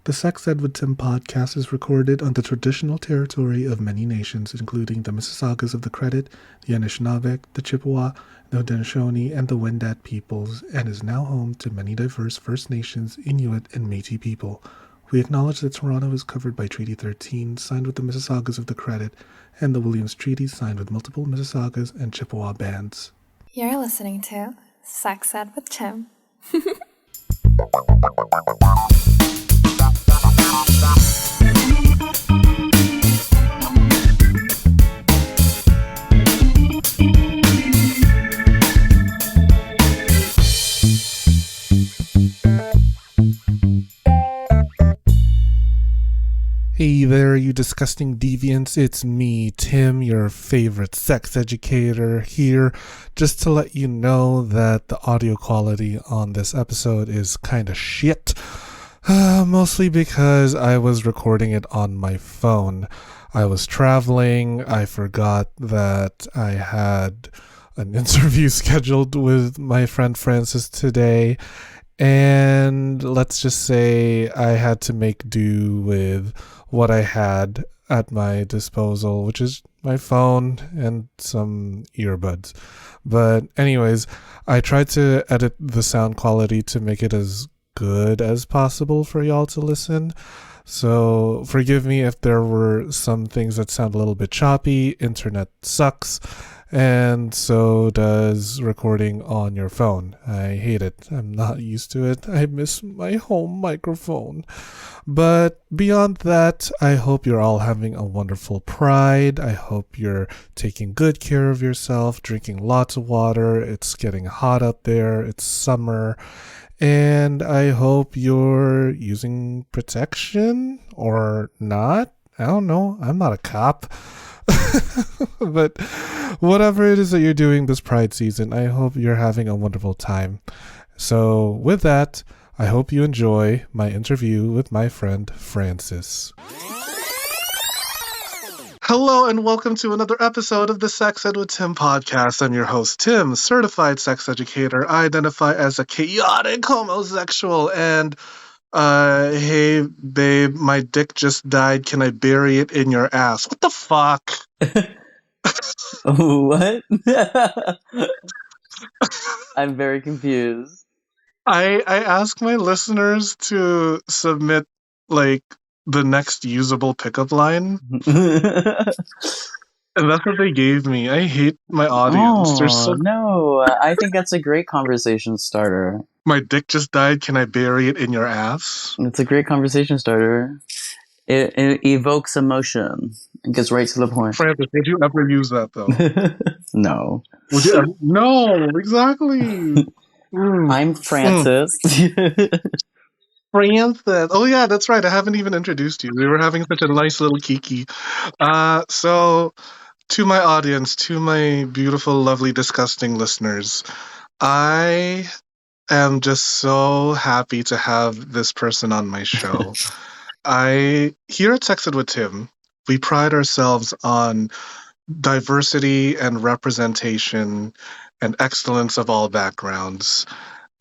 The Sex Ed with Tim podcast is recorded on the traditional territory of many nations, including the Mississaugas of the Credit, the Anishinaabe, the Chippewa, the Haudenosaunee, and the Wendat peoples, and is now home to many diverse First Nations, Inuit, and Métis people. We acknowledge that Toronto is covered by Treaty 13, signed with the Mississaugas of the Credit, and the Williams Treaty, signed with multiple Mississaugas and Chippewa bands. You're listening to Sex Ed with Tim. Hey there, you disgusting deviants. It's me, Tim, your favorite sex educator here, just to let you know that the audio quality on this episode is kind of shit. Mostly because I was recording it on my phone. I was traveling. I forgot that I had an interview scheduled with my friend Francis today. And let's just say I had to make do with what I had at my disposal, which is my phone and some earbuds. But anyways, I tried to edit the sound quality to make it as good as possible for y'all to listen. So forgive me if there were some things that sound a little bit choppy. Internet sucks. And so does recording on your phone. I hate it. I'm not used to it. I miss my home microphone. But beyond that, I hope you're all having a wonderful Pride. I hope you're taking good care of yourself, drinking lots of water. It's getting hot out there. It's summer. And I hope you're using protection or not. I don't know. I'm not a cop. But whatever it is that you're doing this Pride season, I hope you're having a wonderful time. So with that, I hope you enjoy my interview with my friend Francis. Hello and welcome to another episode of the Sex Ed with Tim podcast. I'm your host, Tim, certified sex educator. I identify as a chaotic homosexual and hey, babe, my dick just died. Can I bury it in your ass? What the fuck? What? I'm very confused. I ask my listeners to submit, like, the next usable pickup line, and that's what they gave me. I hate my audience. They're so... No, I think that's a great conversation starter. My dick just died. Can I bury it in your ass? It's a great conversation starter. It evokes emotion. It gets right to the point. Francis, would you ever use that, though? No. Would you ever? No, exactly. I'm Francis. Francis. Oh, yeah, that's right. I haven't even introduced you. We were having such a nice little kiki. So, to my audience, to my beautiful, lovely, disgusting listeners, I am just so happy to have this person on my show. Here at Sex Ed with Tim, we pride ourselves on diversity and representation and excellence of all backgrounds.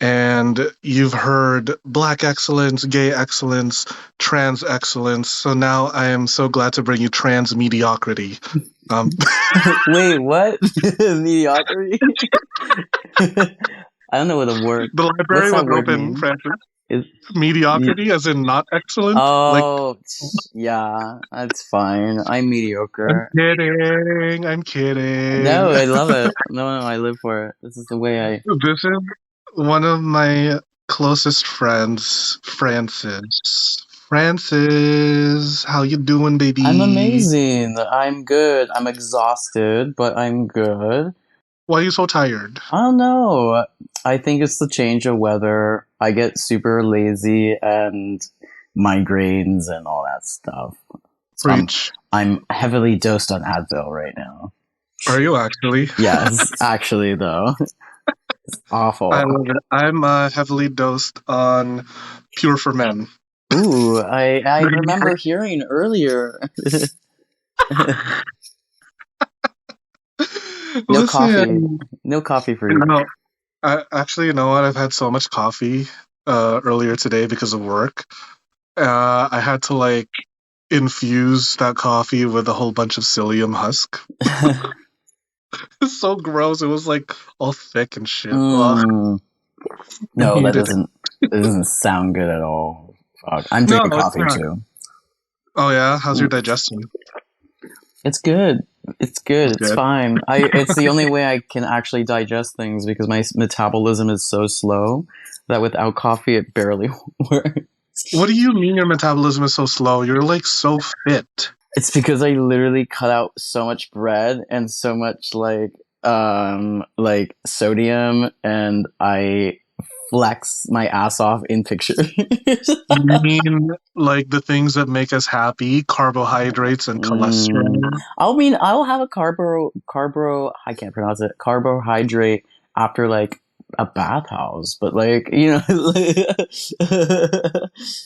And you've heard Black excellence, gay excellence, trans excellence. So now I am so glad to bring you trans mediocrity. Wait, what? Mediocrity? I don't know what the word. The library was open, Francis. Mediocrity, as in not excellent? Oh, yeah, that's fine. I'm mediocre. I'm kidding. No, I love it. No, I live for it. This is the way I... This is one of my closest friends, Francis. Francis, how you doing, baby? I'm amazing. I'm good. I'm exhausted, but I'm good. Why are you so tired? I don't know. I think it's the change of weather. I get super lazy and migraines and all that stuff. So Preach. I'm heavily dosed on Advil right now. Are you actually? Yes, actually, though. It's awful. I love it. I'm heavily dosed on Pure for Men. Ooh, I remember hearing earlier. No coffee. No coffee for you. No, actually, you know what? I've had so much coffee earlier today because of work. I had to like infuse that coffee with a whole bunch of psyllium husk. It's so gross. It was like all thick and shit. Ugh, Mm. I No, hate it. that doesn't sound good at all. Fuck. I'm No, drinking it's coffee not. too. Oh yeah, how's your Mm. digestion? It's good. It's good. It's It's good. fine. It's the only way I can actually digest things because my metabolism is so slow that without coffee it barely works. What do you mean your metabolism is so slow? You're like so fit. It's because I literally cut out so much bread and so much like sodium, and I flex my ass off in pictures. You mean like the things that make us happy, carbohydrates and Mm. cholesterol? I'll have a I can't pronounce it, carbohydrate after like a bathhouse, but like, you know,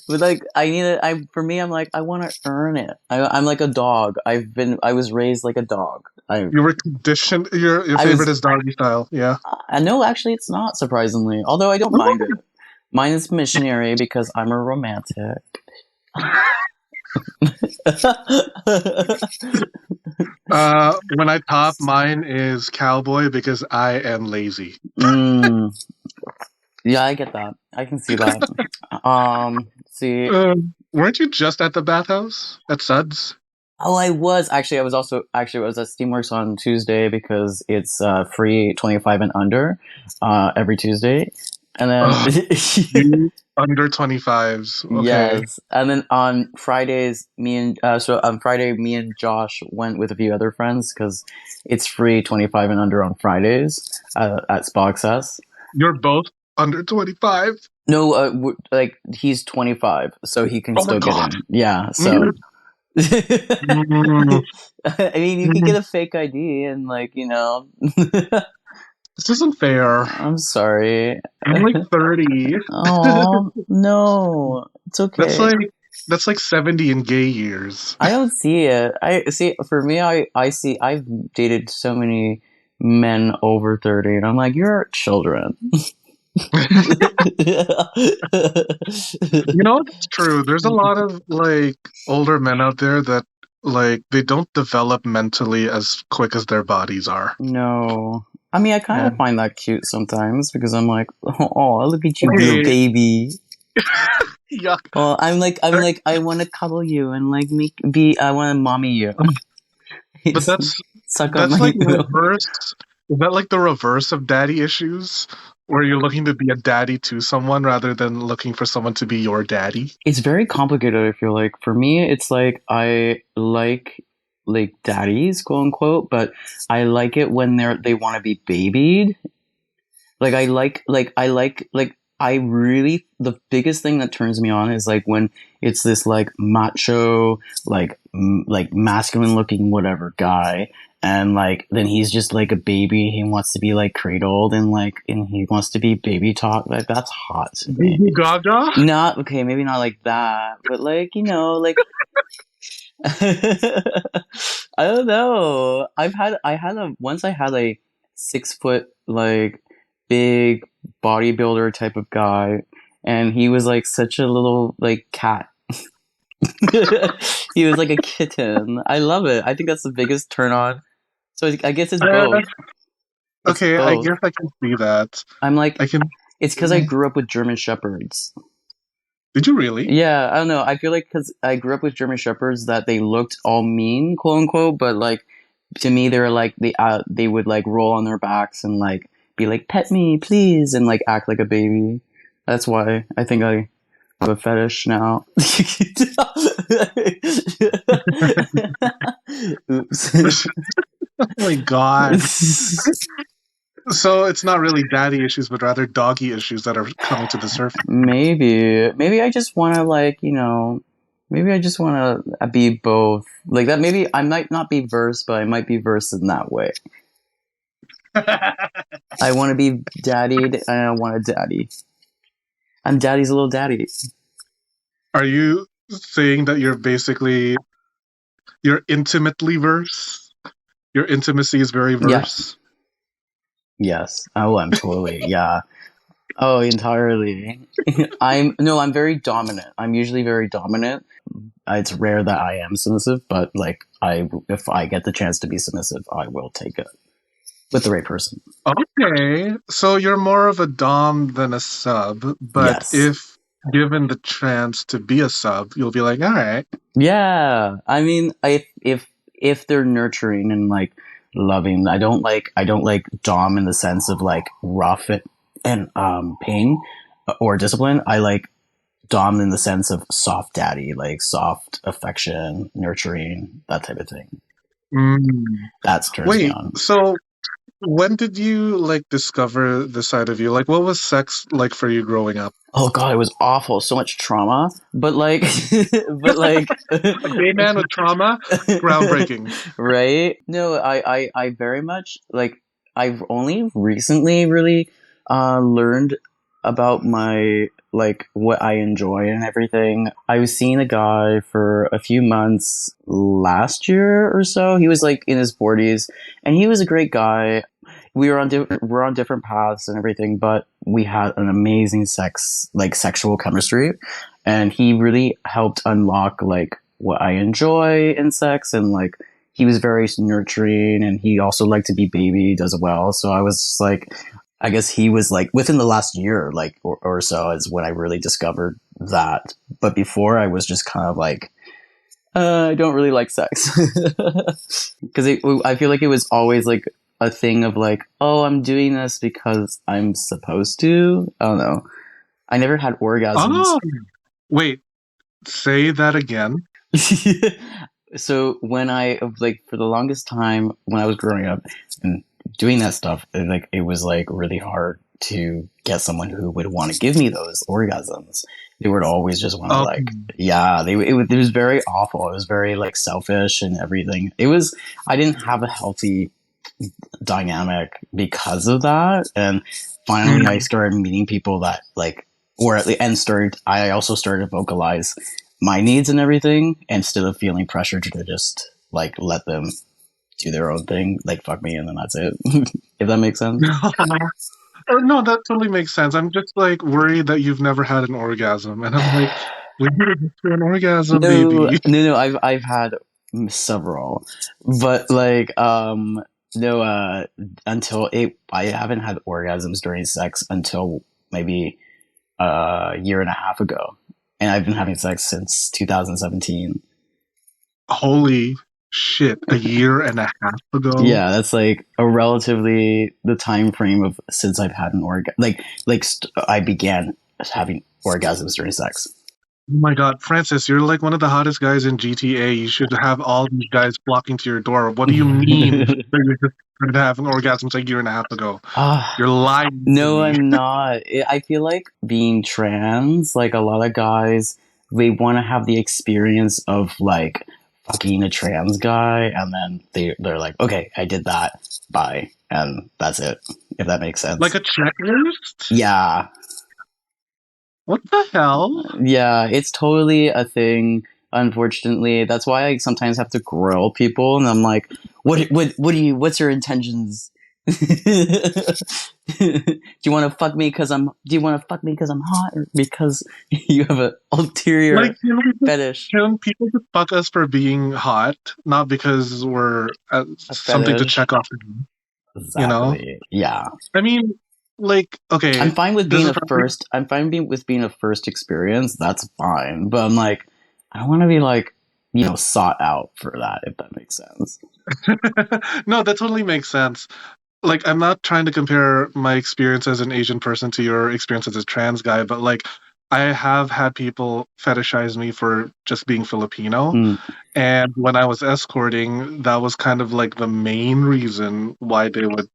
but like I need it. For me, I'm like, I want to earn it. I'm like a dog. I was raised like a dog. You were conditioned. Your I favorite was, is doggy style. Yeah. I know actually it's not surprisingly, although I don't mind it. Mine is missionary because I'm a romantic. When I top, mine is cowboy because I am lazy. Mm, yeah, I get that. I can see that. See, Weren't you just at the bathhouse at Suds? oh, I was actually. I was at Steamworks on Tuesday because it's free 25 and under every Tuesday, and then Ugh, you under 25s. Okay. yes, and then on Fridays, on Friday, me and Josh went with a few other friends because it's free 25 and under on Fridays at Spa Access. You're both under 25. No, like he's 25, so he can Oh my still get god. in. Yeah, so. Mm, mm, I mean, you could mm. get a fake ID and, like, you know. This isn't fair. I'm sorry. I'm like 30. Oh, no. It's That's okay. like that's like 70 in gay years. I don't see it. I see, for me, I see, I've dated so many men over 30, and I'm like, you're children. You know, it's true. There's a lot of like older men out there that like they don't develop mentally as quick as their bodies are. No. I mean, I kind Yeah. of find that cute sometimes because I'm like, oh, look at you, little Hey, baby. yuck. Well, I want to cuddle you and like I want to mommy you. But Suck on that's my. like reverse. Is that like the reverse of daddy issues, where you're looking to be a daddy to someone rather than looking for someone to be your daddy? It's very complicated. I feel like for me, it's like I like daddies, quote unquote, but I like it when they want to be babied. Like I really, the biggest thing that turns me on is like when it's this like macho, like masculine looking whatever guy, and like then he's just like a baby. He wants to be like cradled and he wants to be baby talk. Like that's hot to me. Goo Gaga? Not okay, maybe not like that, but like, you know, like I don't know. I had a 6 foot like big bodybuilder type of guy, and he was like such a little like cat. He was like a kitten. I love it. I think that's the biggest turn on. So I guess it's both. It's Okay, I both. guess I can see that. I'm like, I can. it's because I grew up with German Shepherds. Did you really? Yeah, I don't know. I feel like because I grew up with German Shepherds that they looked all mean, quote unquote, but like to me they were like they would like roll on their backs and like be like pet me please and like act like a baby. That's why I think I have a fetish now. Oops. Oh my god. So it's not really daddy issues, but rather doggy issues that are coming to the surface. Maybe I just want to like, you know, maybe I just want to be both like that. Maybe I might not be versed, but I might be versed in that way. I want to be daddied and I want a daddy. I'm daddy's little daddy. Are you saying that you're intimately verse? Your intimacy is very Yeah. verse? Yes. Oh, I'm totally. Yeah. Oh, entirely. I'm very dominant. I'm usually very dominant. It's rare that I am submissive, but like if I get the chance to be submissive, I will take it with the right person. Okay, so you're more of a dom than a sub, but Yes. if given the chance to be a sub, you'll be like, all right. Yeah. I mean, if they're nurturing and like loving, I don't like dom in the sense of like rough and pain or discipline. I like dom in the sense of soft daddy, like soft affection, nurturing, that type of thing. Mm. That turns me Wait, on. so when did you like discover the side of you? Like, what was sex like for you growing up? Oh god, it was awful. So much trauma. But like but like A gay man with trauma, groundbreaking. right? No, I very much like I've only recently really learned about my like what I enjoy and everything. I was seeing a guy for a few months last year or so. He was like in his 40s and he was a great guy. We're on different paths and everything, but we had an amazing sexual chemistry, and he really helped unlock like what I enjoy in sex, and like he was very nurturing, and he also liked to be babied as well. So I was just, like, I guess he was like within the last year, like or so, is when I really discovered that. But before, I was just kind of like, I don't really like sex because I feel like it was always like a thing of like, oh, I'm doing this because I'm supposed to. I don't know. I never had orgasms. Oh, wait, say that again. So when I like for the longest time when I was growing up and doing that stuff, it was like really hard to get someone who would want to give me those orgasms. They would always just want to Okay. like, yeah, it was very awful. It was very like selfish and everything. I didn't have a healthy dynamic because of that. And finally I Mm. started meeting people that like, or at the end started, I also started to vocalize my needs and everything instead of feeling pressured to just like let them do their own thing, like fuck me and then that's it. If that makes sense. No, that totally makes sense. I'm just like worried that you've never had an orgasm, and I'm like, we need to get to an orgasm, No, baby. no, no. I've had several, but like no. Until I haven't had orgasms during sex until maybe a year and a half ago, and I've been having sex since 2017. Holy shit! A year and a half ago. Yeah, that's like a relatively the time frame of since I've had an orgasm. I began having orgasms during sex. Oh my God, Francis, you're like one of the hottest guys in GTA. You should have all these guys flocking to your door. What do you mean that you just started having orgasms a year and a half ago? Ah, You're lying to no, me. I'm not. I feel like being trans, like a lot of guys, they want to have the experience of like fucking a trans guy, and then they're like, okay, I did that, bye, and that's it. If that makes Like sense. a checklist? Yeah, What the hell? yeah, it's totally a thing. Unfortunately, that's why I sometimes have to grill people, and I'm like, what's your intentions? Do you want to fuck me because I'm? Do you want to fuck me because I'm hot, or because you have an Like, ulterior fetish? can people just fuck us for being hot, not because we're A something to fetish? check off? You know? Exactly. Yeah. I mean, like, I'm okay, fine with this being is a probably first. I'm fine with being a first experience. That's fine. But I'm like, I don't want to be like, sought out for that. If that makes sense. no, that totally makes sense. Like, I'm not trying to compare my experience as an Asian person to your experience as a trans guy, but like, I have had people fetishize me for just being Filipino. Mm. And when I was escorting, that was kind of like the main reason why they would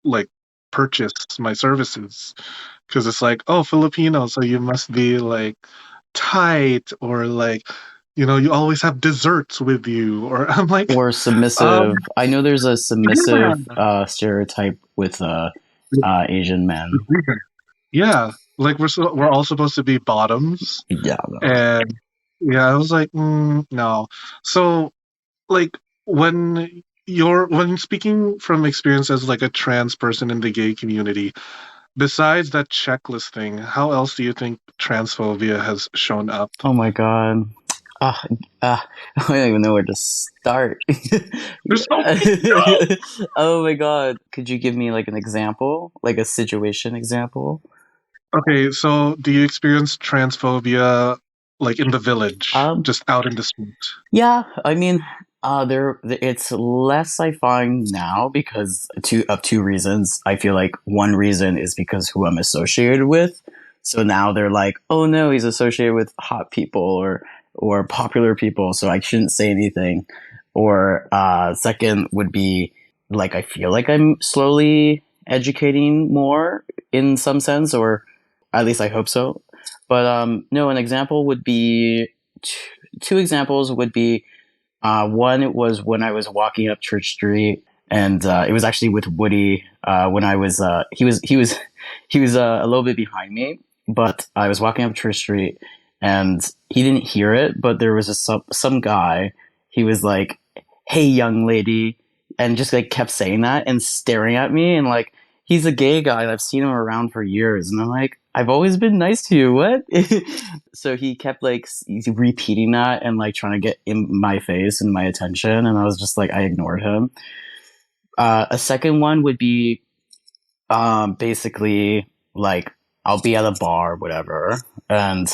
like purchase my services. Because it's like, oh, Filipino, so you must be like tight or like, you always have desserts with you. Or I'm like, Or um, submissive. I know there's a submissive yeah. stereotype with Asian men. Yeah, like we're all supposed to be bottoms, Yeah, no. and yeah, I was like, no. So, like, when speaking from experience as like a trans person in the gay community, besides that checklist thing, how else do you think transphobia has shown up? Oh my god. Ah, I don't even know where to start. There's so Yeah. many. No! Oh my god. Could you give me like an example? Like a situation example? Okay, so do you experience transphobia like in the village, Um, just out in the street? yeah, I mean, it's less I find now because two reasons. I feel like one reason is because who I'm associated with. So now they're like, "Oh no, he's associated with hot people or popular people, so I shouldn't say anything." Or second would be like I feel like I'm slowly educating more in some sense, or at least I hope so. But no, an example would be two examples would be one was when I was walking up Church Street, and it was actually with Woody. When I was he was a little bit behind me, but I was walking up Church Street, and he didn't hear it. But there was some guy. He was like, "Hey, young lady," and just like kept saying that and staring at me, and like he's a gay guy, and I've seen him around for years, and I'm like, I've always been nice to you. What? So he kept like repeating that and like trying to get in my face and my attention, and I was just like, I ignored him. A second one would be basically like I'll be at a bar, whatever, and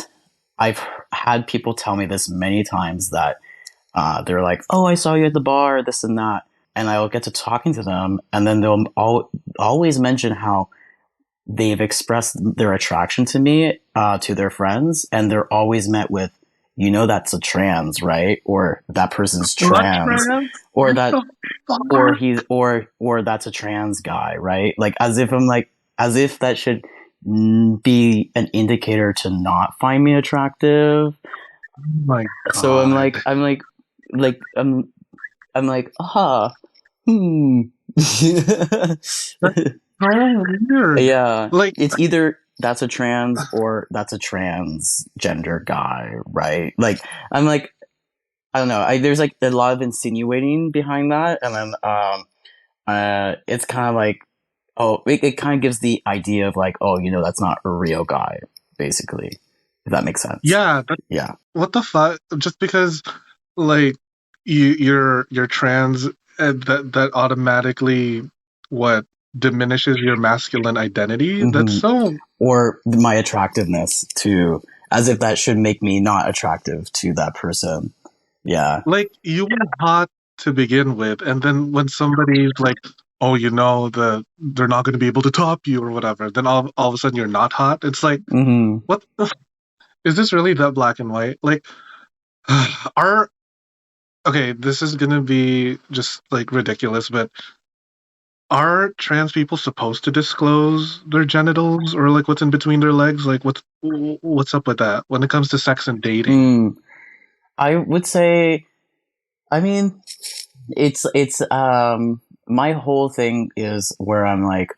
I've had people tell me this many times that they're like, "Oh, I saw you at the bar," this and that, and I'll get to talking to them, and then they'll always mention how they've expressed their attraction to me to their friends, and they're always met with, "You know, that's a trans, right?" Or "That person's What trans," trans? or What "That, the fuck? or he's or that's a trans guy," right? Like as if I'm like as if that should be an indicator to not find me attractive. Oh my So god. like I'm like, hmm. So weird. Yeah, Like, it's either that's a trans or that's a transgender guy, right? Like, I'm like, I don't know. There's like a lot of insinuating behind that, and then it's kind of like, oh, it kind of gives the idea of like, oh, that's not a real guy, basically. If that makes sense. yeah, Yeah. what the fuck? Just because, like, you're trans, that automatically what diminishes your masculine identity? That's Hmm. so Or my attractiveness too, as if that should make me not attractive to that person. Yeah. like you were hot to begin with, and then when somebody's like, "Oh, they're not going to be able to top you" or whatever, then all of a sudden you're not hot. It's like, Hmm. what the? Is this really that black and white? Like, are okay, this is gonna be just like ridiculous, but are trans people supposed to disclose their genitals or like what's in between their legs? Like, what's up with that when it comes to sex and dating? Mm. I would say, I mean, it's my whole thing is where I'm like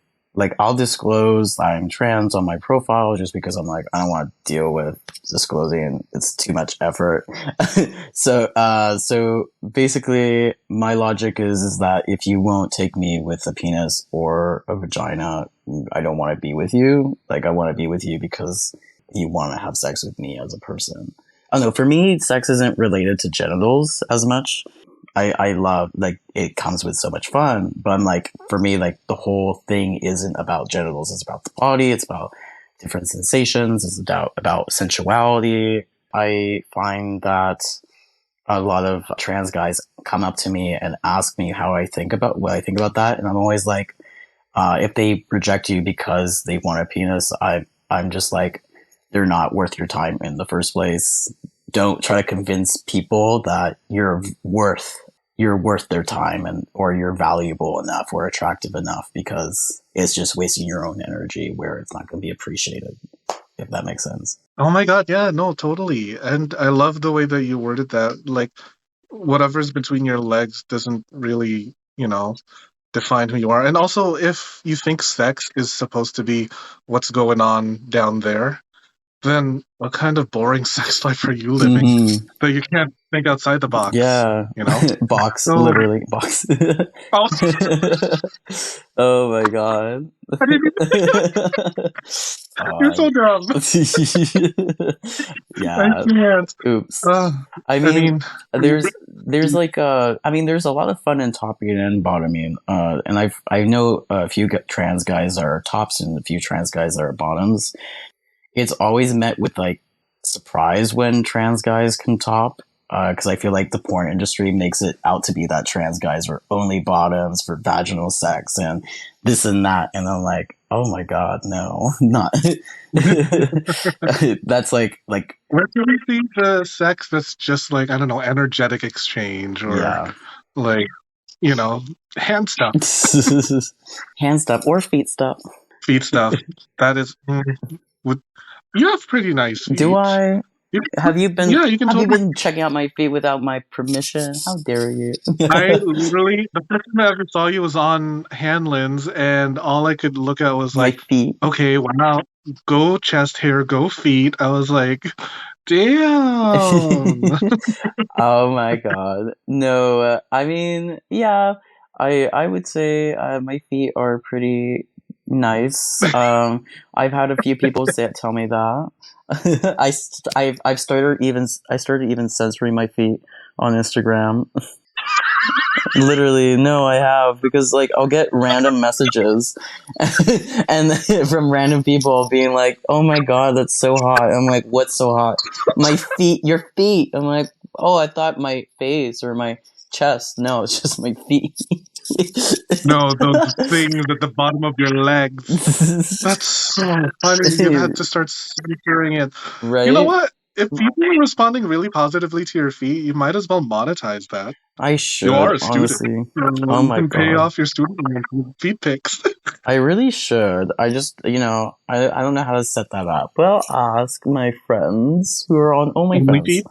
I'll disclose I'm trans on my profile just because I'm like I don't want to deal with disclosing, it's too much effort. So basically my logic is that if you won't take me with a penis or a vagina, I don't want to be with you. Like I want to be with you because you want to have sex with me as a person. I don't know, for me sex isn't related to genitals as much. I love, like, it comes with so much fun, but I'm like, for me, like, the whole thing isn't about genitals. It's about the body. It's about different sensations. It's about sensuality. I find that a lot of trans guys come up to me and ask me what I think about that. And I'm always like, if they reject you because they want a penis, I'm just like, they're not worth your time in the first place. Don't try to convince people that you're worth their time, and or you're valuable enough or attractive enough, because it's just wasting your own energy where it's not going to be appreciated, if that makes sense. Oh my god, yeah, no, totally. And I love the way that you worded that. Like, whatever's between your legs doesn't really, define who you are. And also, if you think sex is supposed to be what's going on down there, then what kind of boring sex life are you living? Mhm. That you can't think outside the box. Yeah. You know? Box, So, literally box. oh, Oh my god. I didn't you're so dumb. I Yeah. can't. Oops. Uh, I I mean, mean, there's like I mean, there's a lot of fun in topping and bottoming. And I know a few trans guys that are tops and a few trans guys that are bottoms. It's always met with like surprise when trans guys can top. Because I feel like the porn industry makes it out to be that trans guys are only bottoms for vaginal sex and this and that, and I'm like, oh my god, no, not. That's like where do we see the sex that's just like, I don't know, energetic exchange or yeah, like, hand stuff, hand stuff or feet stuff. feet stuff? That is, with, you have pretty nice Do feet. I? You, Have you been? yeah, you can Have you totally. been checking out my feet without my permission? How dare you? I literally, the first time I ever saw you was on Hanlon's, and all I could look at was My like, feet. okay, wow, go chest hair, go feet. I was like, damn. Oh my god. No, I mean, yeah, I would say my feet are pretty nice. I've had a few people tell me that. I started even censoring my feet on Instagram. Literally, no, I have because like I'll get random messages and from random people being like, "Oh my god, that's so hot." I'm like, "What's so hot?" My feet, your feet. I'm like, "Oh, I thought my face or my chest." No, it's just my feet. No, those things at the bottom of your legs. That's so funny. You had to start censoring it. You know Right? what? If people are responding really positively to your feet, you might as well monetize that. I You should, are a student. honestly. Oh You my can pay god. off your student loan with feet pics. I really should. I just, I don't know how to set that up. Well, ask my friends who are on Only OnlyFans. feet.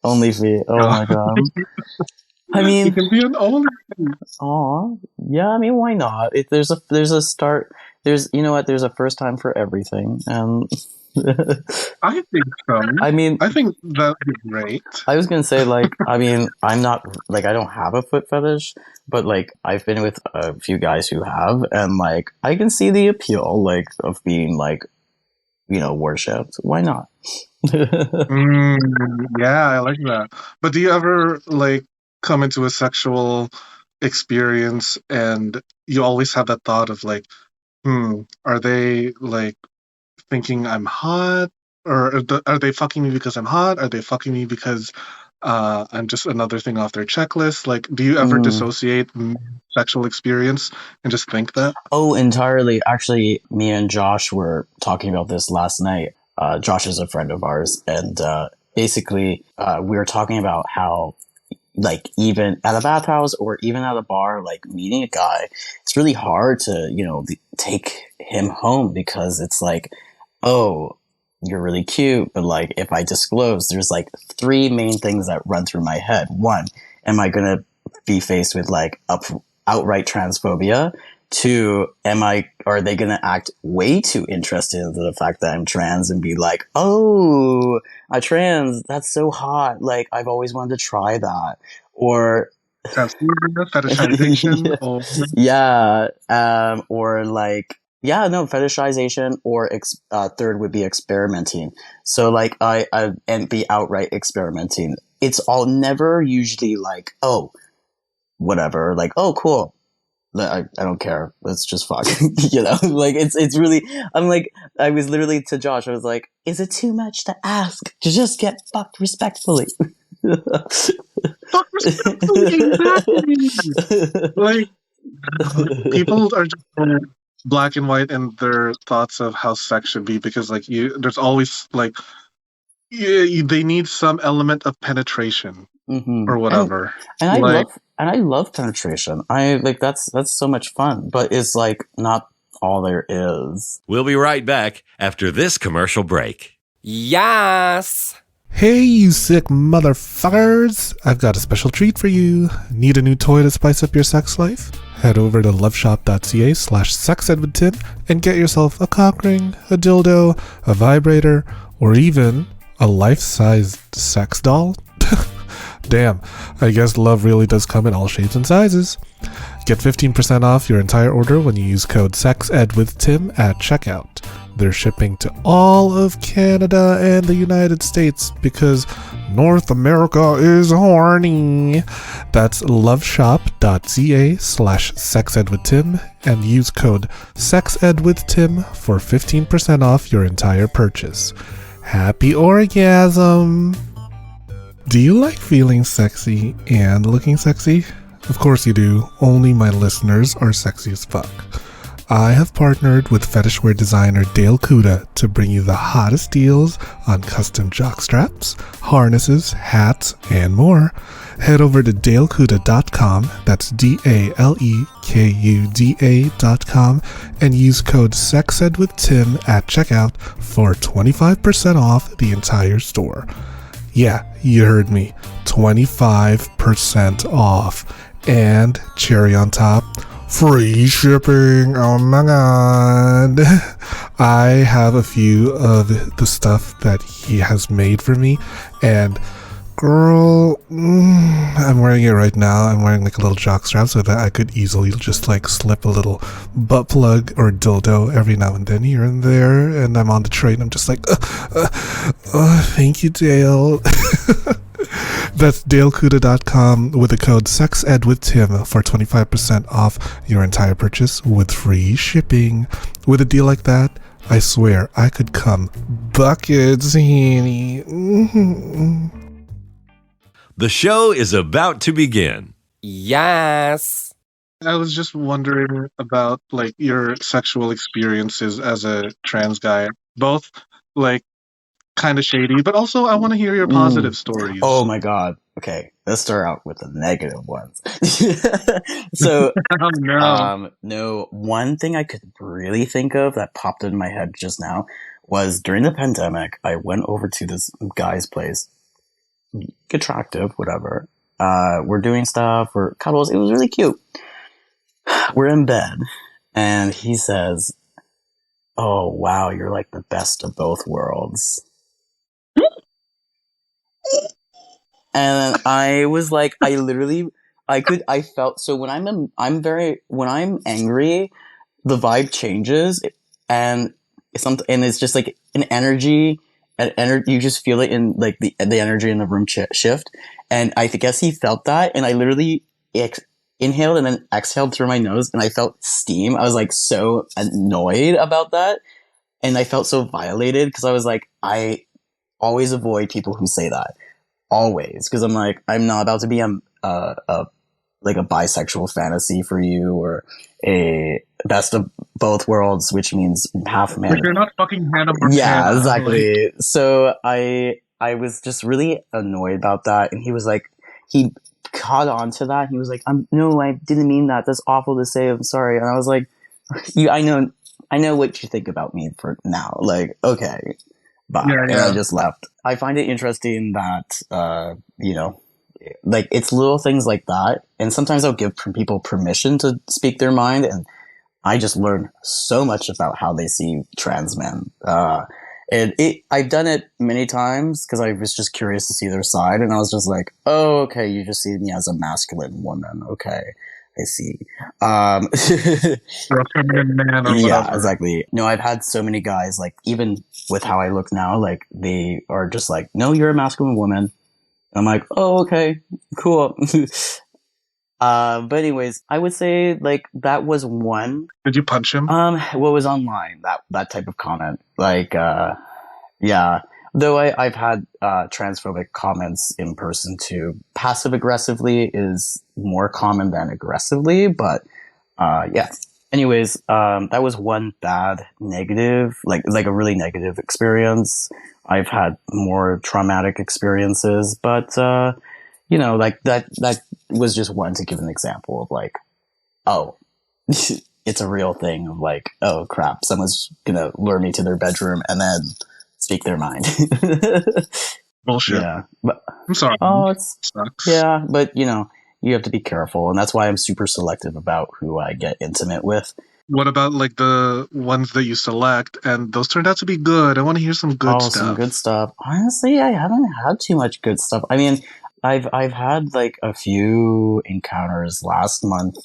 OnlyFeet. Oh my god. I You mean, can be an only. oh yeah. I mean, why not? If there's a start. There's, you know what? There's a first time for everything. And I think so. I mean, I think that'd be great. I was gonna say like, I mean, I'm not like I don't have a foot fetish, but like I've been with a few guys who have, and like I can see the appeal like of being like, worshipped. Why not? Yeah, I like that. But do you ever like come into a sexual experience and you always have that thought of like, are they like thinking I'm hot? Or are they fucking me because I'm hot? Are they fucking me because I'm just another thing off their checklist? Like, do you ever Mm. dissociate sexual experience and just think that? Oh, entirely. Actually, me and Josh were talking about this last night. Josh is a friend of ours, and basically, we were talking about how, like, even at a bathhouse or even at a bar, like meeting a guy, it's really hard to, take him home because it's like, oh, you're really cute, but like, if I disclose, there's like three main things that run through my head. One, am I gonna be faced with like outright transphobia? Two, are they gonna act way too interested in the fact that I'm trans and be like, oh, a trans, that's so hot. Like, I've always wanted to try that. Or, Transphobia, fetishization, or yeah, or like, yeah, no, fetishization, or third would be experimenting. So like, and be outright experimenting. It's all never usually like, oh, whatever, like, oh, cool. I don't care. Let's just fuck. Like it's really, I'm like, I was literally to Josh, I was like, is it too much to ask to just get fucked respectfully? fuck respectfully, exactly. Like, people are just so black and white in their thoughts of how sex should be because like there's always like they need some element of penetration or whatever. And like I love penetration. I like that's so much fun, but it's like not all there is. We'll be right back after this commercial break. Yes! Hey, you sick motherfuckers! I've got a special treat for you. Need a new toy to spice up your sex life? Head over to loveshop.ca/sexedwithtim and get yourself a cock ring, a dildo, a vibrator, or even a life-sized sex doll? Damn, I guess love really does come in all shapes and sizes. Get 15% off your entire order when you use code SEXEDWITHTIM at checkout. They're shipping to all of Canada and the United States because North America is horny. That's loveshop.ca/sexedwithtim and use code SEXEDWITHTIM for 15% off your entire purchase. Happy orgasm! Do you like feeling sexy and looking sexy? Of course you do. Only my listeners are sexy as fuck. I have partnered with fetishwear designer Dale Kuda to bring you the hottest deals on custom jock straps, harnesses, hats, and more. Head over to dalekuda.com, that's DALEKUDA.com, and use code SEXEDWITHTIM at checkout for 25% off the entire store. Yeah, you heard me. 25% off. And cherry on top, free shipping. Oh my god. I have a few of the stuff that he has made for me, and girl, I'm wearing it right now. I'm wearing like a little jock strap so that I could easily just like slip a little butt plug or dildo every now and then here and there, and I'm on the train. I'm just like, thank you, Dale. That's dalekuda.com with the code SEXEDWITHTIM for 25% off your entire purchase with free shipping. With a deal like that, I swear I could come buckets, honey. The show is about to begin. Yes. I was just wondering about like your sexual experiences as a trans guy, both like kind of shady, but also I want to hear your positive stories. Oh my god. Okay, let's start out with the negative ones. So, Oh, no. no, one thing I could really think of that popped in my head just now was during the pandemic, I went over to this guy's place. Attractive, whatever. We're doing stuff, we're cuddles. It was really cute. We're in bed, and he says, "Oh wow, you're like the best of both worlds." And I was like, I felt, so when when I'm angry, the vibe changes, and it's just like an energy, you just feel it in like the energy in the room shift. And I guess he felt that, and I literally inhaled and then exhaled through my nose, and I felt steam. I was like so annoyed about that, and I felt so violated because I was like, I always avoid people who say that. Always, because I'm like, I'm not about to be like a bisexual fantasy for you, or a best of both worlds, which means half man. Like you're not fucking Hannah Montana. Yeah, exactly. Like, so I was just really annoyed about that, and he was like, he caught on to that. He was like, no, I didn't mean that. That's awful to say. I'm sorry. And I was like, I know what you think about me for now. Like, okay. Bye. Yeah. And I just left. I find it interesting that, like it's little things like that. And sometimes I'll give people permission to speak their mind. And I just learn so much about how they see trans men. I've done it many times because I was just curious to see their side. And I was just like, oh, okay, you just see me as a masculine woman. Okay. I see. Or a feminine man or whatever. Yeah, exactly. No, I've had so many guys, like, even with how I look now, like, they are just like, no, you're a masculine woman. I'm like, oh, okay, cool. But anyways, I would say, like, that was one. Did you punch him? What was online, that type of comment. Like, yeah. Though I've had transphobic comments in person too. Passive aggressively is more common than aggressively, but yeah. Anyways, that was one bad negative, like a really negative experience. I've had more traumatic experiences, but like that was just one to give an example of like, oh, it's a real thing of like, oh crap, someone's gonna lure me to their bedroom and then speak their mind. Bullshit. Yeah, but I'm sorry. Oh, it sucks. Yeah, but you have to be careful, and that's why I'm super selective about who I get intimate with. What about like the ones that you select and those turned out to be good? I want to hear some good Oh, some good stuff. stuff. Honestly, I haven't had too much good stuff. I mean, I've had like a few encounters last month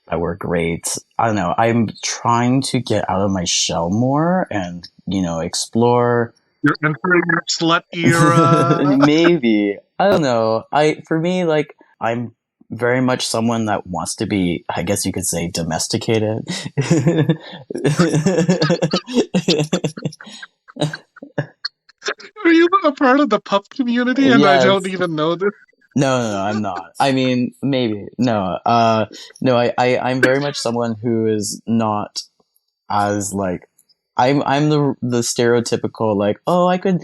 that were great. I don't know. I'm trying to get out of my shell more and, explore. You're entering your slut era. Maybe. I don't know. For me, like, I'm very much someone that wants to be, I guess you could say, domesticated. Are you a part of the pup community and I don't Yes. even know this? No, I'm not. I mean, maybe. No. No, I'm very much someone who is not as like I'm the stereotypical like, oh, I could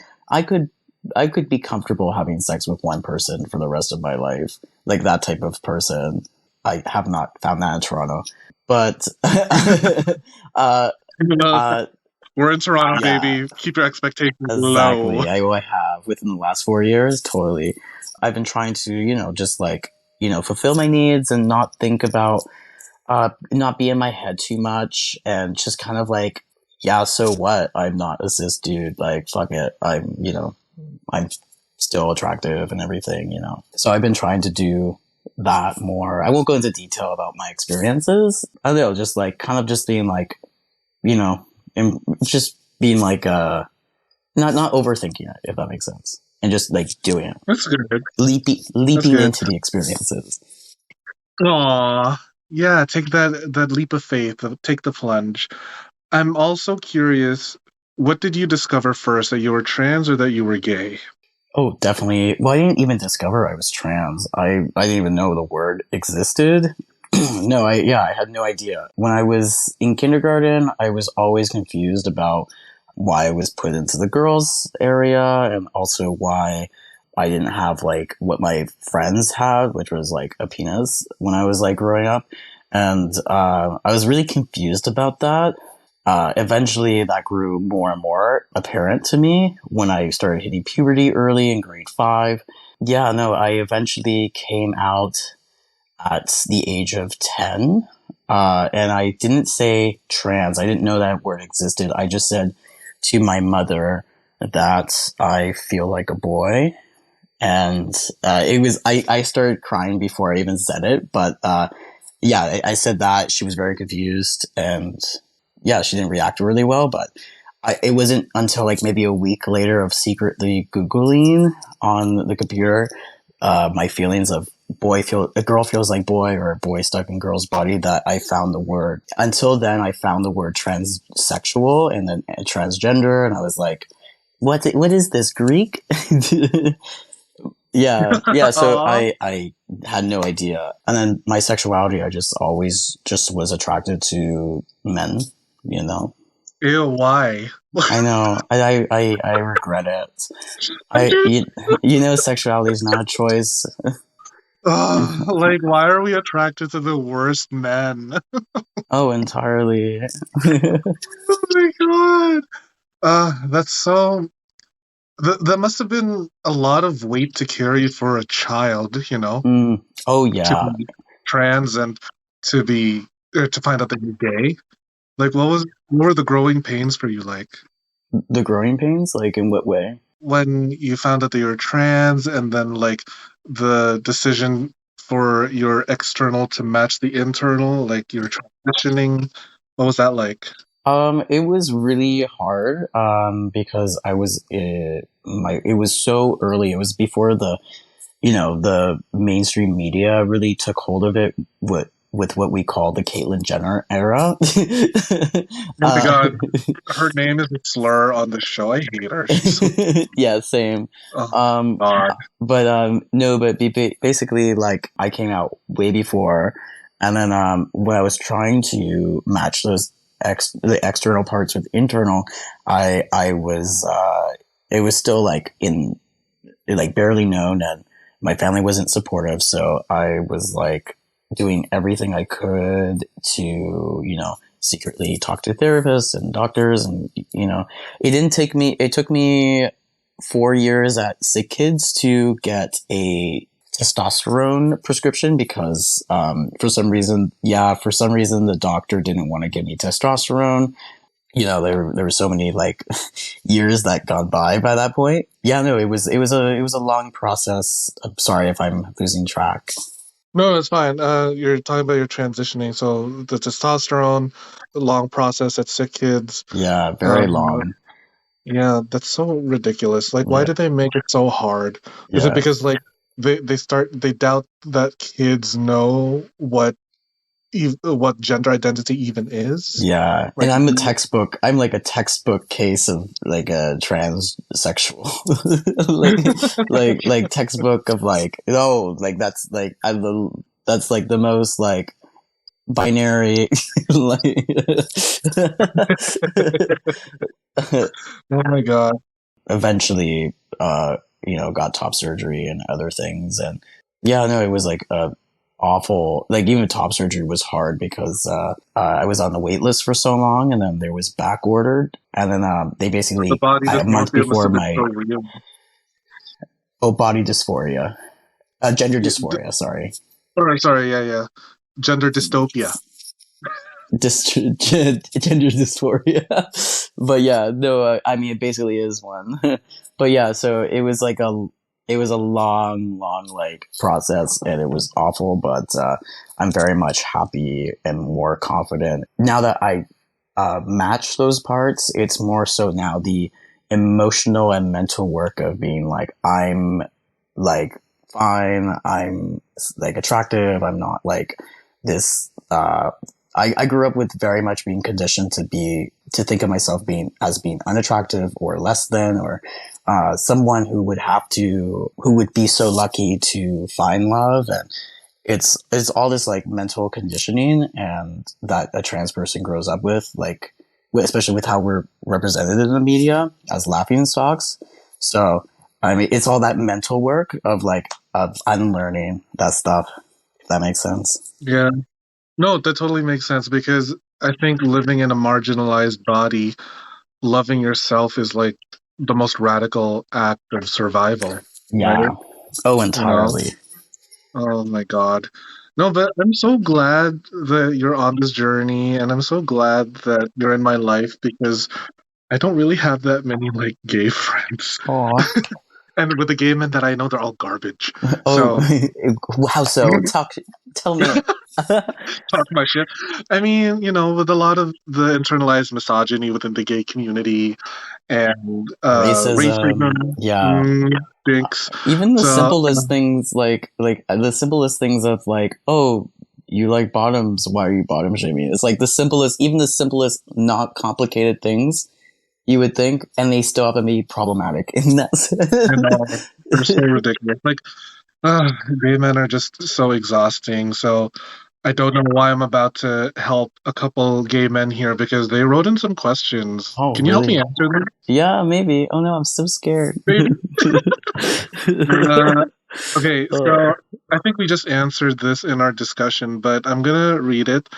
I could be comfortable having sex with one person for the rest of my life. Like that type of person. I have not found that in Toronto. But uh Uh, uh we're in Toronto, yeah, baby. Keep your expectations low. exactly. I have within the last 4 years, totally. I've been trying to, just like, fulfill my needs and not think about, not be in my head too much and just kind of like, yeah, so what? I'm not a cis dude. Like, fuck it. I'm still attractive and everything. So I've been trying to do that more. I won't go into detail about my experiences. I don't know, just like, kind of just being like, you know, just being like, not overthinking it, if that makes sense, and just like doing it, That's good. That's leaping good. into the experiences. Aw. Yeah, take that leap of faith. Take the plunge. I'm also curious, what did you discover first, that you were trans or that you were gay? Oh, definitely. Well, I didn't even discover I was trans. I didn't even know the word existed. No, I had no idea. When I was in kindergarten, I was always confused about why I was put into the girls area and also why I didn't have like what my friends had, which was like a penis when I was like growing up. And I was really confused about that. Eventually, that grew more and more apparent to me when I started hitting puberty early in grade five. Yeah, no, I eventually came out at the age of 10. And I didn't say trans. I didn't know that word existed. I just said to my mother that I feel like a boy. And I started crying before I even said it. But yeah, I said that. She was very confused. And yeah, she didn't react really well. But it wasn't until like maybe a week later of secretly Googling on the computer my feelings of a girl feels like boy or a boy stuck in girl's body that I found the word. Until then, I found the word transsexual and then transgender, and I was like, what is this, Greek? Yeah. So Aw. I had no idea, and then my sexuality, I just always just was attracted to men. You know, Ew, why? I know. I regret it. I Dude, sexuality is not a choice. like, why are we attracted to the worst men? Oh, entirely. Oh my god. That's so. That must have been a lot of weight to carry for a child, Mm. Oh to yeah, be trans and to be to find out that you're gay. Like, what were the growing pains for you like the growing pains. Like in what way? when you found out that you were trans, and then like the decision for your external to match the internal, like you're transitioning. What was that like? It was really hard. Because I was it was so early. It was before the mainstream media really took hold of it with what we call the Caitlyn Jenner era. Oh my uh, god, her name is a slur on the show. I hate her. She's so. yeah, same. Oh Um, god. but no, but basically, like I came out way before, and then when I was trying to match the external parts with internal, I was it was still like in like barely known, and my family wasn't supportive, so I was like doing everything I could to secretly talk to therapists and doctors, and it took me 4 years at Sick Kids to get a testosterone prescription because for some reason the doctor didn't want to give me testosterone. You know, there were so many like years that gone by that point. Yeah, no, it was a long process. I'm sorry if I'm losing track. No, it's fine. You're talking about your transitioning. So the testosterone, the long process at sick kids. Yeah, very Um, long. yeah, that's so ridiculous. Like, why Yeah, did they make it so hard? Is it yeah. because like they doubt that kids know what gender identity even is? Yeah, Like, and I'm like a textbook case of like a transsexual, like textbook of like, oh, like that's like the most like binary, like, oh my God. eventually, got top surgery and other things. And yeah, no, it was like awful. Like even top surgery was hard because I was on the wait list for so long, and then there was back ordered, and then they The basically body a month dysmorphia must before have been my so real. body dysphoria, gender Yeah, dysphoria. Sorry, sorry, yeah. Gender dystopia. gender dysphoria. But yeah, no, I mean it basically is one. But yeah, so it was a long, long like process, and it was awful. But I'm very much happy and more confident now that I match those parts. It's more so now the emotional and mental work of being like I'm like fine. I'm like attractive. I'm not like this. I grew up with very much being conditioned to think of myself being unattractive or less than or someone who would be so lucky to find love. And it's all this like mental conditioning and that a trans person grows up with, like especially with how we're represented in the media as laughing stocks. So I mean it's all that mental work of unlearning that stuff, if that makes sense. Yeah. No, that totally makes sense because I think living in a marginalized body, loving yourself is like the most radical act of survival, right? Yeah. Oh, You know? entirely. Oh my God. No, but I'm so glad that you're on this journey, and I'm so glad that you're in my life because I don't really have that many like gay friends. Aw. And with the gay men that I know, they're all garbage. Oh, So how so? Tell me. talk my shit. I mean, with a lot of the internalized misogyny within the gay community and racism, Racism. Yeah. stinks. Even the So simplest things, like the simplest things of like, oh, you like bottoms. Why are you bottom shaming? It's like even the simplest, not complicated things you would think, and they still have to be problematic in that I know they're so sense. ridiculous. Like, gay men are just so exhausting. So I don't know why I'm about to help a couple gay men here because they wrote in some questions. Oh, Can you help me really? answer them? Yeah, maybe. Oh no, I'm so scared. Maybe. Uh, okay, Uh, so I think we just answered this in our discussion, but I'm gonna read it,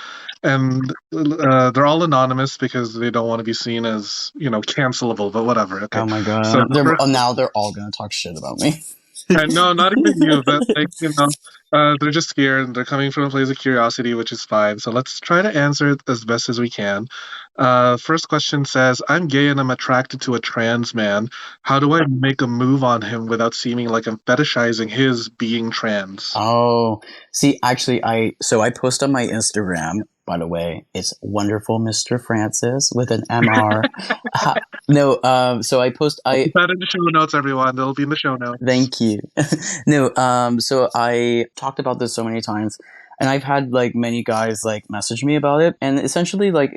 and they're all anonymous because they don't want to be seen as cancelable. But whatever. Okay, oh my so god. the first, Now they're all gonna talk shit about me. no, not even you, but like they're just scared and they're coming from a place of curiosity, which is fine. So let's try to answer it as best as we can. First question says, "I'm gay and I'm attracted to a trans man. How do I make a move on him without seeming like I'm fetishizing his being trans?" Oh, see, actually, I post on my Instagram. By the way, it's wonderful, Mr. Francis with an MR. No, so I post. Put that in the show notes, everyone. It'll be in the show notes. Thank you. No, so I talked about this so many times, and I've had like many guys like message me about it, and essentially like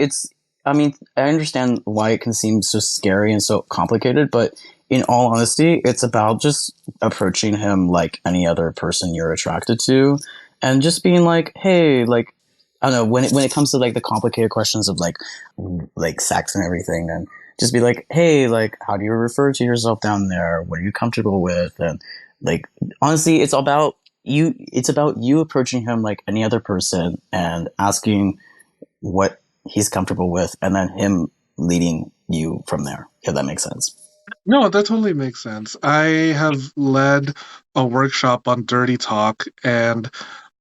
I mean, I understand why it can seem so scary and so complicated, but in all honesty, it's about just approaching him like any other person you're attracted to, and just being like, hey, like I don't know when it comes to like the complicated questions of like sex and everything, and just be like, hey, like how do you refer to yourself down there? What are you comfortable with? And like honestly, it's about you. It's about you approaching him like any other person and asking what he's comfortable with, and then him leading you from there. If that makes sense. No, that totally makes sense. I have led a workshop on dirty talk, and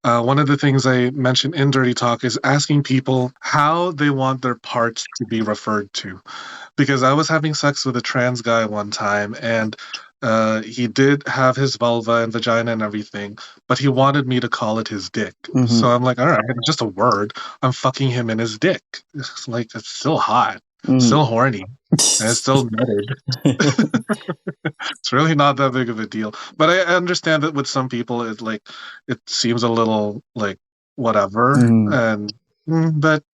one of the things I mentioned in dirty talk is asking people how they want their parts to be referred to. Because I was having sex with a trans guy one time, and he did have his vulva and vagina and everything, but he wanted me to call it his dick. Mm-hmm. So I'm like, all right, it's just a word. I'm fucking him in his dick. It's like, it's still hot, Mm. still horny, and it's still nutted. It's really not that big of a deal. But I understand that with some people, it seems a little like whatever. Mm. And but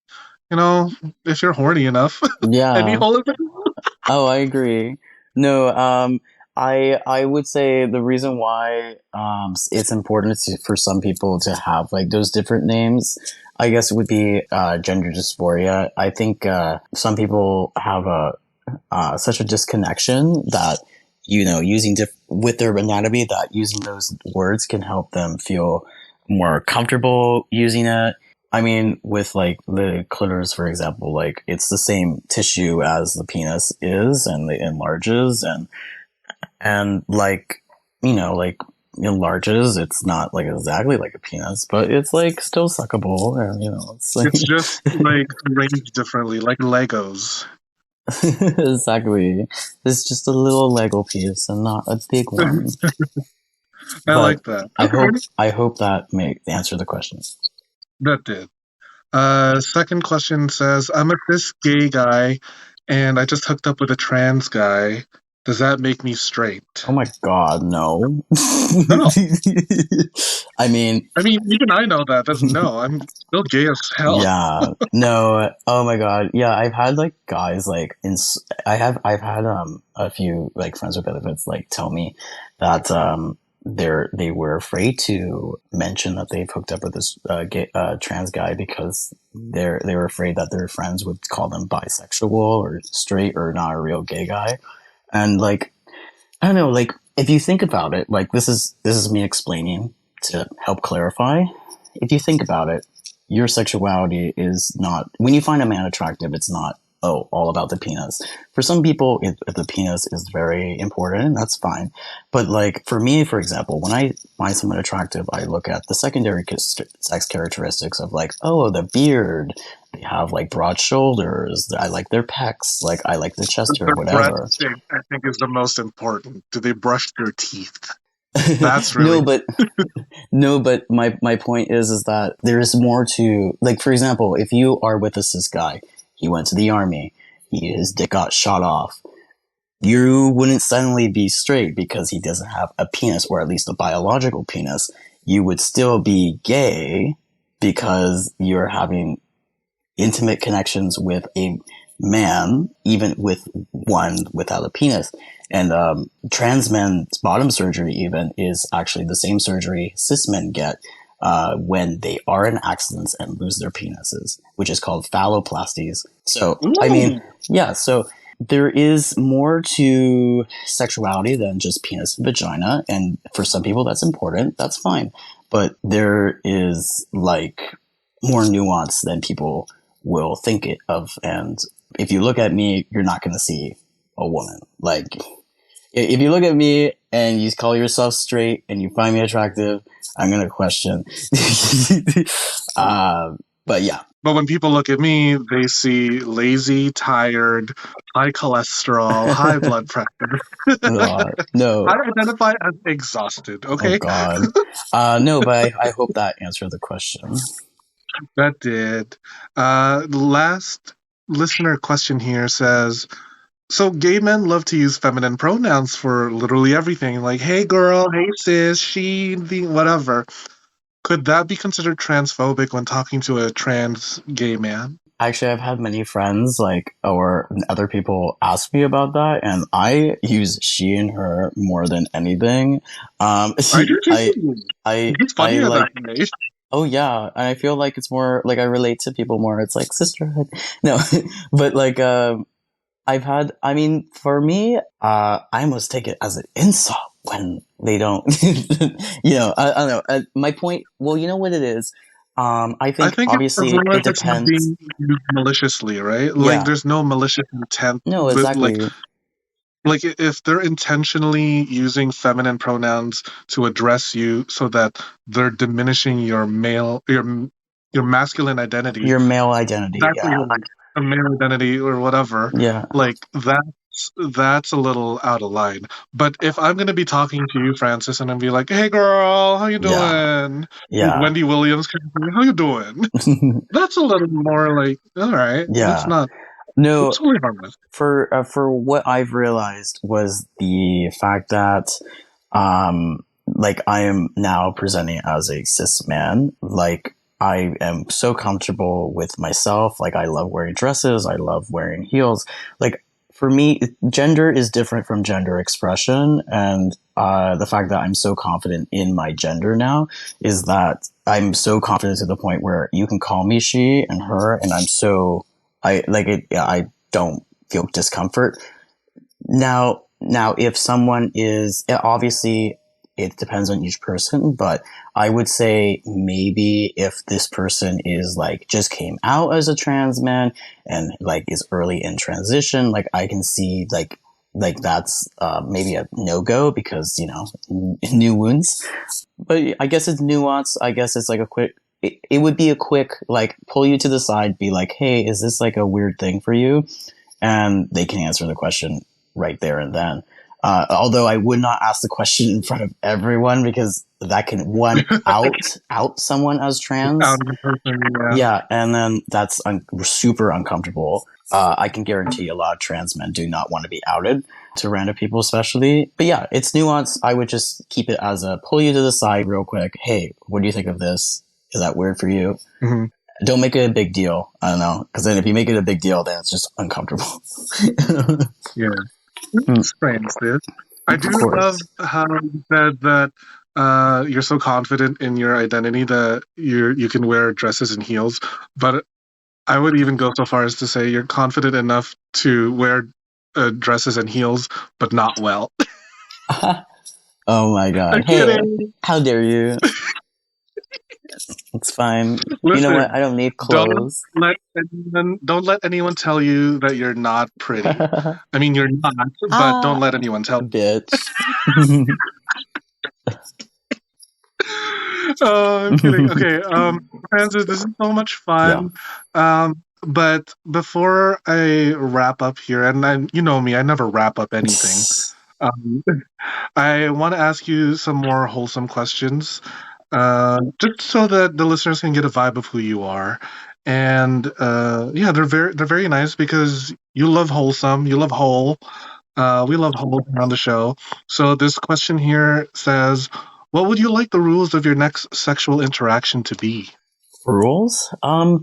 if you're horny enough, any Yeah. hole is Oh, I agree. No, I would say the reason why it's important for some people to have like those different names, I guess it would be gender dysphoria. I think some people have a such a disconnection that using with their anatomy, that using those words can help them feel more comfortable using it. I mean, with like the clitoris, for example, like it's the same tissue as the penis is, and it enlarges, and like like enlarges. It's not like exactly like a penis, but it's like still suckable, and it's like it's just like arranged differently, like Legos. exactly. It's just a little Lego piece and not a big one. I But like that. I hope Okay, I hope that may answer the question. that did. Second question says, I'm a cis gay guy, and I just hooked up with a trans guy. Does that make me straight? Oh my god, no. No. I mean, I mean, even I know that. That's no. I'm still gay as hell. yeah, no. Oh my god, yeah. I've had like guys like I've had a few like friends with benefits like tell me that they were afraid to mention that they've hooked up with this trans guy because they were afraid that their friends would call them bisexual or straight or not a real gay guy. And like, I don't know, like if you think about it, like this is me explaining to help clarify. If you think about it, your sexuality is not, when you find a man attractive, it's not, oh, all about the penis. For some people, if the penis is very important, that's fine. But like for me, for example, when I find someone attractive, I look at the secondary sex characteristics of like, oh, the beard, they have like broad shoulders, I like their pecs, like I like the chest hair, Their breath whatever. thing, I think, is the most important. Do they brush their teeth? That's really No, but no, but my point is that there is more to, like, for example, if you are with a cis guy, he went to the army, his dick got shot off, you wouldn't suddenly be straight because he doesn't have a penis, or at least a biological penis. You would still be gay because you're having intimate connections with a man, even with one without a penis. And trans men's bottom surgery even is actually the same surgery cis men get when they are in accidents and lose their penises, which is called phalloplasties. So, I mean, yeah, so there is more to sexuality than just penis and vagina. And for some people, that's important. That's fine. But there is like more nuance than people will think it of. And if you look at me, you're not going to see a woman. Like, if you look at me and you call yourself straight and you find me attractive, I'm going to question. But yeah. But when people look at me, they see lazy, tired, high cholesterol, high blood pressure. No. I identify as exhausted, Oh, okay? God. No, but I hope that answered the question. That did. Last listener question here says, so gay men love to use feminine pronouns for literally everything, like hey girl, hey sis, she, the whatever. Could that be considered transphobic when talking to a trans gay man? Actually, I've had many friends, like, or other people ask me about that, and I use she and her more than anything. I do too. It's I funnier like, that way. oh yeah, and I feel like it's more, like, I relate to people more. It's like sisterhood. No, but like, I mean, for me, I almost take it as an insult when they don't, I don't know. My point, well, you know what it is? I I think think it's obviously as long as it it's not depends. being used maliciously, right? Like Yeah, there's no malicious intent, no, but like exactly. like if they're intentionally using feminine pronouns to address you so that they're diminishing your masculine identity, Your male identity, that's what yeah. you're like, a male identity or whatever, Yeah. like that's a little out of line. But if I'm gonna be talking to you, Francis, and I'm be like, "Hey, girl, how you Yeah. doing?" Yeah. Wendy Williams, how you doing? That's a little more like, all right, that's Yeah. not No, it's totally harmless. for what I've realized was the fact that like I am now presenting as a cis man. Like I am so comfortable with myself. Like I love wearing dresses. I love wearing heels. Like for me, gender is different from gender expression. And the fact that I'm so confident in my gender now is that I'm so confident to the point where you can call me she and her, and I like it. I don't feel discomfort. Now, if someone is obviously it depends on each person, but I would say maybe if this person is like just came out as a trans man and like is early in transition, like I can see like that's maybe a no go because new wounds. But I guess it's nuance. I guess it's like a quick. It would be a quick like pull you to the side, be like, hey, is this like a weird thing for you? And they can answer the question right there and then. Although I would not ask the question in front of everyone because that can out someone as trans. Out of the person, yeah. Yeah, and then that's super uncomfortable. I can guarantee a lot of trans men do not want to be outed to random people, especially. But yeah, it's nuance. I would just keep it as a pull you to the side real quick. Hey, what do you think of this? Is that weird for you? Mm-hmm. Don't make it a big deal. I don't know. Because then if you make it a big deal, then it's just uncomfortable. Yeah. Francis. I do love how you said that you're so confident in your identity that you can wear dresses and heels. But I would even go so far as to say you're confident enough to wear dresses and heels, but not well. Oh my god. I'm Hey, kidding. how dare you? It's fine. You know Listen, what? I don't need clothes. Don't let anyone tell you that you're not pretty. I mean, you're not, but don't let anyone tell you. Bitch. Oh, I'm kidding. Okay, Francis, this is so much fun. But before I wrap up here, and you know me, I never wrap up anything. I want to ask you some more wholesome questions, just so that the listeners can get a vibe of who you are. And yeah, they're very nice because you love wholesome, you love whole. We love whole on the show. So this question here says, "What would you like the rules of your next sexual interaction to be?" Rules? My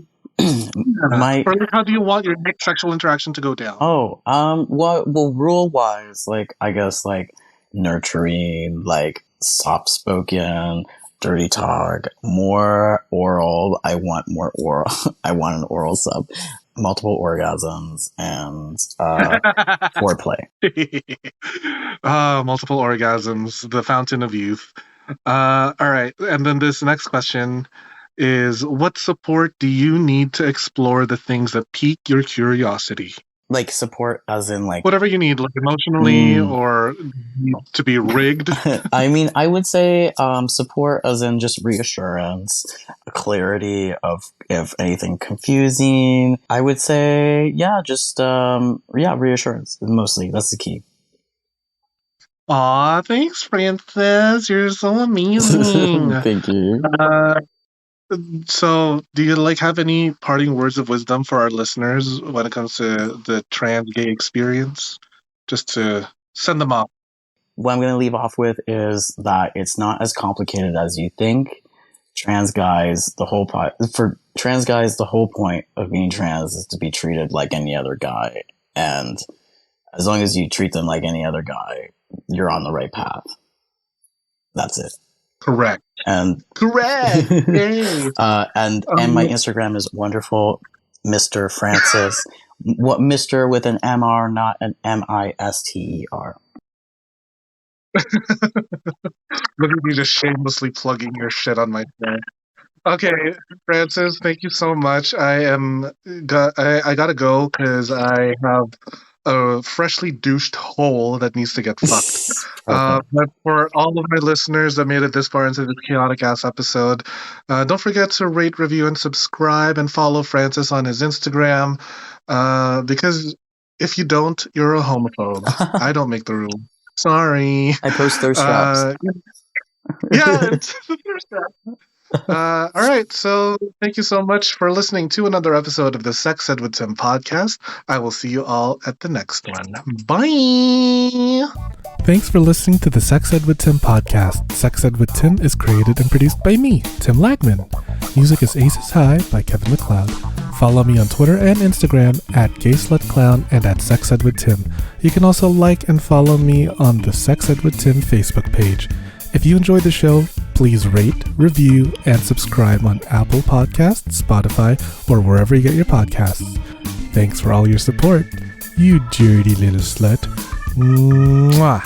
Or like, how do you want your next sexual interaction to go down? well, rule wise, like I guess like nurturing, like soft spoken, dirty talk, more oral. I want more oral. I want an oral sub, multiple orgasms, and foreplay. Multiple orgasms, the fountain of youth. All right, and then this next question is, what support do you need to explore the things that pique your curiosity? Like support as in like whatever you need, like emotionally or to be rigged. I mean, I would say support as in just reassurance, clarity of if anything confusing. I would say, yeah, just reassurance mostly. That's the key. Aw, thanks, Francis. You're so amazing. Thank you. So, do you like have any parting words of wisdom for our listeners when it comes to the trans gay experience? Just to send them off. What I'm going to leave off with is that it's not as complicated as you think. Trans guys, for trans guys, the whole point of being trans is to be treated like any other guy. And as long as you treat them like any other guy, you're on the right path. That's it. Correct. And correct. and my Instagram is wonderful, Mr. Francis. What Mr. with an MR, not an MISTER. Look at you just shamelessly plugging your shit on my show. Okay, Francis, thank you so much. I gotta go because I have a freshly douched hole that needs to get fucked. Okay. But for all of my listeners that made it this far into this chaotic ass episode, don't forget to rate, review, and subscribe, and follow Francis on his Instagram. Because if you don't, you're a homophobe. I don't make the rule. Sorry. I post thirst traps. Yeah, it's the first step. All right, so thank you so much for listening to another episode of the Sex Ed with Tim podcast. I will see you all at the next one. Bye! Thanks for listening to the Sex Ed with Tim podcast. Sex Ed with Tim is created and produced by me, Tim Lagman. Music is Aces High by Kevin MacLeod. Follow me on Twitter and Instagram at GaySlutClown and at Sex Ed with Tim. You can also like and follow me on the Sex Ed with Tim Facebook page. If you enjoyed the show, please rate, review, and subscribe on Apple Podcasts, Spotify, or wherever you get your podcasts. Thanks for all your support, you dirty little slut. Mwah.